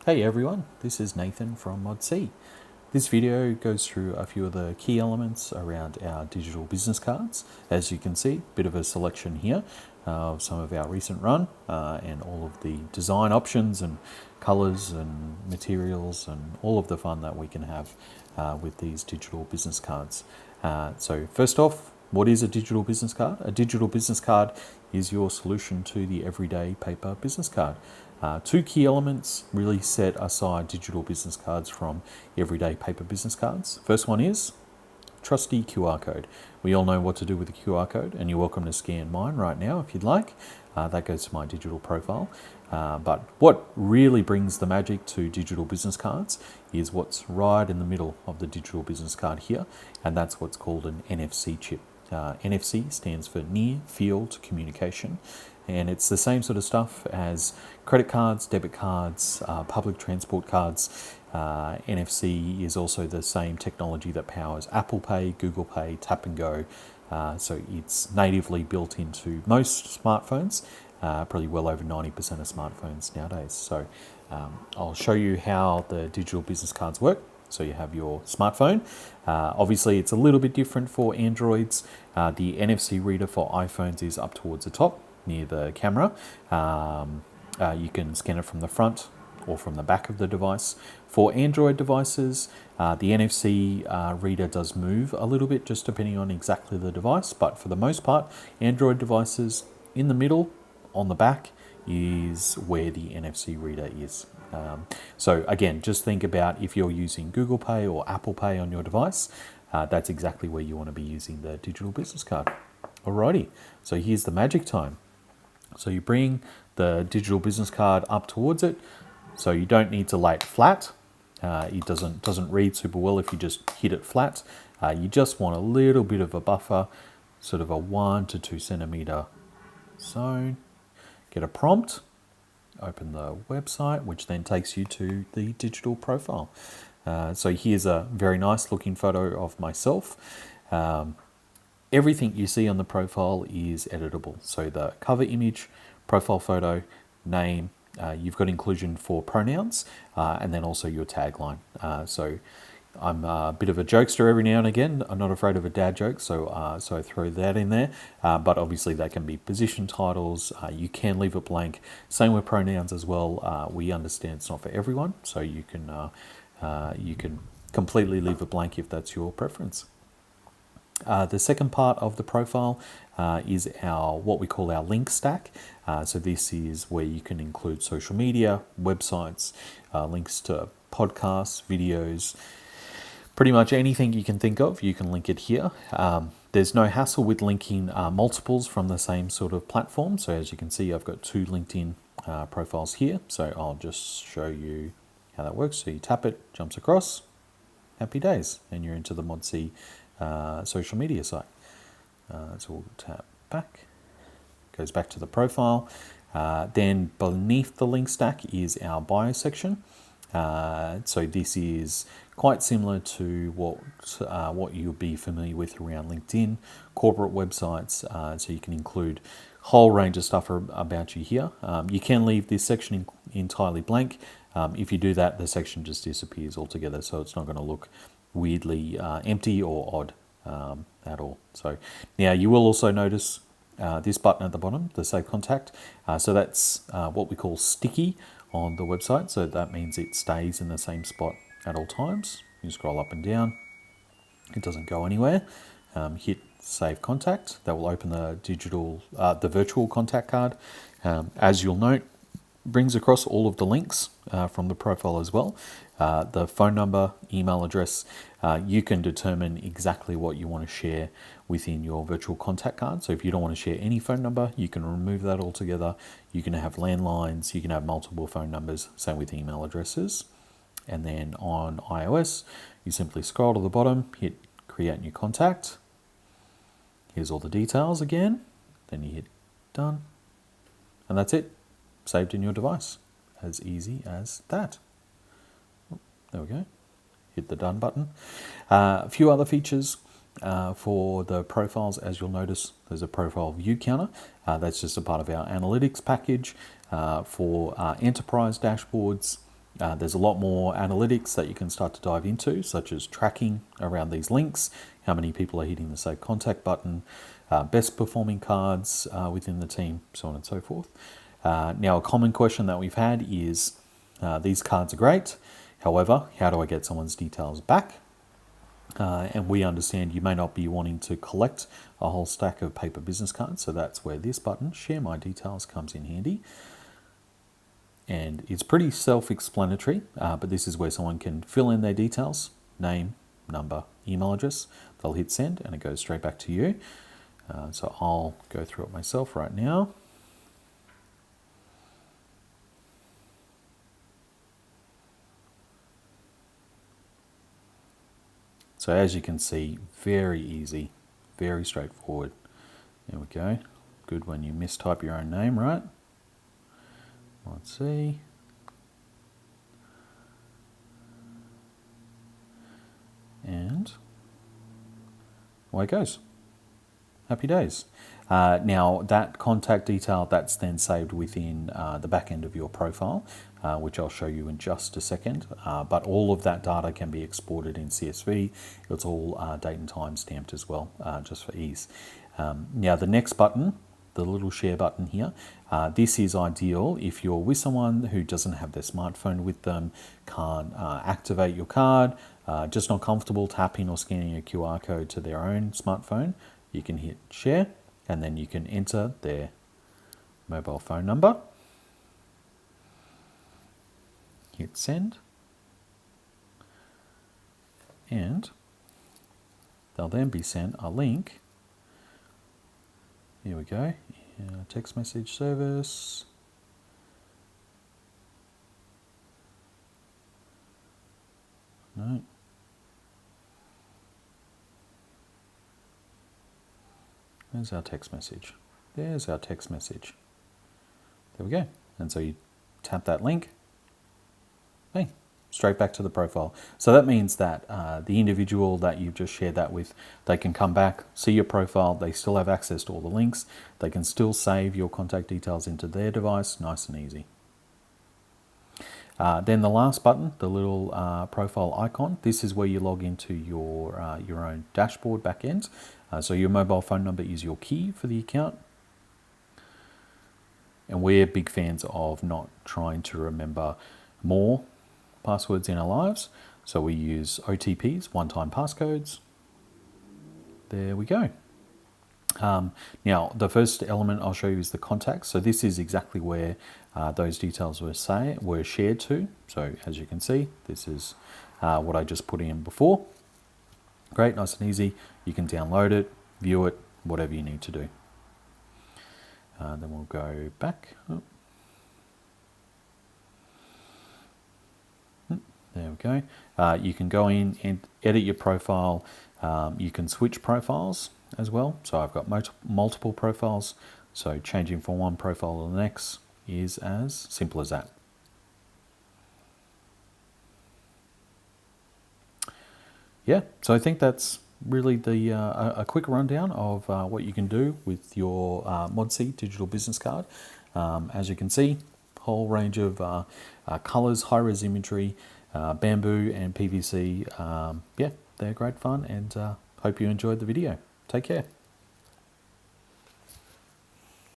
Hey everyone, this is Nathan from MODC. This video goes through a few of the key elements around our digital business cards. As you can see, a bit of a selection here of some of our recent run and all of the design options and colours and materials and all of the fun that we can have with these digital business cards. So first off, what is a digital business card? A digital business card is your solution to the everyday paper business card. Two key elements really set aside digital business cards from everyday paper business cards. First one is trusty QR code. We all know what to do with the QR code, and you're welcome to scan mine right now if you'd like. That goes to my digital profile. But what really brings the magic to digital business cards is what's right in the middle of the digital business card here, and that's what's called an NFC chip. NFC stands for Near Field Communication, and it's the same sort of stuff as credit cards, debit cards, public transport cards. NFC is also the same technology that powers Apple Pay, Google Pay, Tap and Go. So it's natively built into most smartphones, probably well over 90% of smartphones nowadays. So I'll show you how the digital business cards work. So you have your smartphone. Obviously, it's a little bit different for Androids. The NFC reader for iPhones is up towards the top near the camera. You can scan it from the front or from the back of the device. For Android devices, the NFC reader does move a little bit just depending on exactly the device, but for the most part, Android devices in the middle on the back is where the NFC reader is. So again, just think about if you're using Google Pay or Apple Pay on your device, that's exactly where you want to be using the digital business card. Alrighty, so here's the magic time. So you bring the digital business card up towards it, so you don't need to lay it flat. It doesn't read super well if you just hit it flat. You just want a little bit of a buffer, sort of a 1 to 2 centimeter zone. Get a prompt, open the website, which then takes you to the digital profile. So here's a very nice looking photo of myself. Everything you see on the profile is editable. So the cover image, profile photo, name, you've got inclusion for pronouns, and then also your tagline. So I'm a bit of a jokester every now and again. I'm not afraid of a dad joke, so I throw that in there. But obviously that can be position titles. You can leave it blank. Same with pronouns as well. We understand it's not for everyone, so you can completely leave it blank if that's your preference. The second part of the profile is what we call our link stack. So this is where you can include social media, websites, links to podcasts, videos, pretty much anything you can think of, you can link it here. There's no hassle with linking multiples from the same sort of platform. So as you can see, I've got 2 LinkedIn profiles here. So I'll just show you how that works. So you tap it, jumps across, happy days, and you're into the MODC social media site. So we'll tap back, goes back to the profile. Then beneath the link stack is our bio section. So this is quite similar to what you'll be familiar with around LinkedIn, corporate websites. So you can include a whole range of stuff about you here. You can leave this section entirely blank. If you do that, the section just disappears altogether, so it's not going to look weirdly empty or odd at all. So now you will also notice this button at the bottom, the Save Contact. So that's what we call sticky on the website. So that means it stays in the same spot at all times. You scroll up and down, it doesn't go anywhere. Hit Save Contact. That will open the virtual contact card. As you'll note, brings across all of the links from the profile as well. The phone number, email address, you can determine exactly what you want to share within your virtual contact card. So if you don't want to share any phone number, you can remove that altogether. You can have landlines, you can have multiple phone numbers, same with email addresses. And then on iOS, you simply scroll to the bottom, hit Create New Contact. Here's all the details again. Then you hit Done. And that's it. Saved in your device. As easy as that. There we go. Hit the Done button. A few other features for the profiles. As you'll notice, there's a profile view counter. That's just a part of our analytics package for enterprise dashboards. There's a lot more analytics that you can start to dive into, such as tracking around these links, how many people are hitting the Save Contact button, best performing cards within the team, so on and so forth. Now, a common question that we've had is, these cards are great, however, how do I get someone's details back? And we understand you may not be wanting to collect a whole stack of paper business cards, so that's where this button, Share My Details, comes in handy. And it's pretty self-explanatory, but this is where someone can fill in their details, name, number, email address. They'll hit send and it goes straight back to you. So I'll go through it myself right now. So as you can see, very easy, very straightforward. There we go. Good when you mistype your own name, right? Let's see. And away it goes. Happy days. Now that contact detail, that's then saved within the back end of your profile, which I'll show you in just a second. But all of that data can be exported in CSV. It's all date and time stamped as well, just for ease. Now the next button, the little share button here, this is ideal if you're with someone who doesn't have their smartphone with them, can't activate your card, just not comfortable tapping or scanning a QR code to their own smartphone. You can hit share and then you can enter their mobile phone number, hit send, and they'll then be sent a link. Here we go, text message service. No. There's our text message. There's our text message. There we go. And so you tap that link, hey, straight back to the profile. So that means that the individual that you've just shared that with, they can come back, see your profile, they still have access to all the links, they can still save your contact details into their device, nice and easy. Then the last button, the little profile icon, this is where you log into your own dashboard back end. So your mobile phone number is your key for the account. And we're big fans of not trying to remember more passwords in our lives. So we use OTPs, one-time passcodes. There we go. Now, the first element I'll show you is the contacts. So this is exactly where those details were shared to. So as you can see, this is what I just put in before. Great, nice and easy. You can download it, view it, whatever you need to do. Then we'll go back. Oh. There we go. You can go in and edit your profile. You can switch profiles as well. So I've got multiple profiles. So changing from one profile to the next is as simple as that. Yeah, so I think that's really the a quick rundown of what you can do with your MODC digital business card. As you can see, whole range of colors, high-res imagery, bamboo and PVC. Yeah, they're great fun, and hope you enjoyed the video. Take care.